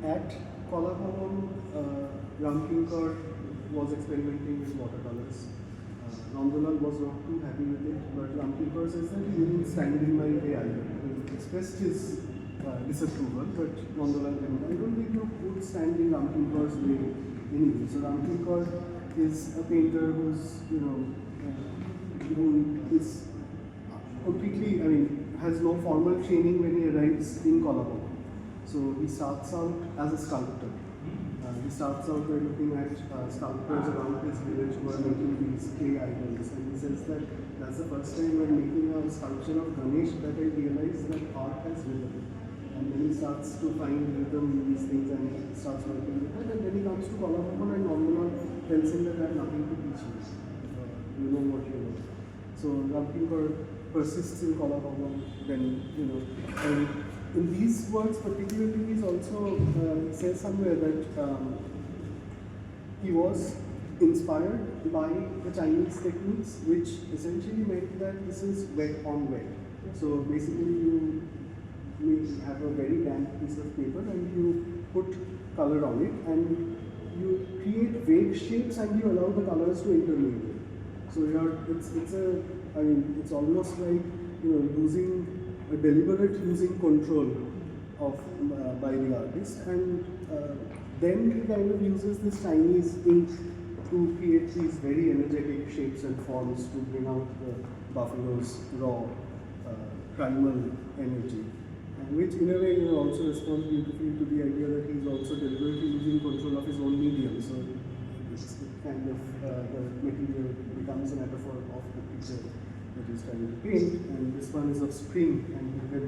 at Kolahabam, Ramkinkar was experimenting with watercolors. Nandalal was not too happy with it, but Ramkinkar says that he didn't stand in my way either. He expressed his disapproval, but Nandalal didn't. I don't think you would stand in Ramkinkar's way anyway. So Ramkinkar is a painter who's, who is completely, has no formal training when he arrives in Colombo. So he starts out as a sculptor. He starts out by looking at sculptors around his village who are making these clay idols, and he says that that's the first time when making a sculpture of Ganesh that I realized that art has rhythm. And then he starts to find rhythm in these things and he starts working with it. And then he comes to Colombo and Nandana tells him that I have nothing to teach you. You know what you know. So Ramkinkar persists in Colombo, then, and in these words particularly, he also says somewhere that he was inspired by the Chinese techniques, which essentially meant that this is wet on wet. So basically, you have a very damp piece of paper and you put color on it, and you create vague shapes and you allow the colors to intermingle. So it's almost like using control of by the artist, and then he kind of uses this Chinese ink to create these very energetic shapes and forms to bring out the buffalo's raw primal energy, and which in a way also responds beautifully to the idea that he's also deliberately using control of his own medium. So it's kind of the material becomes a metaphor of the picture that he's trying to paint, and this one is of spring, and you can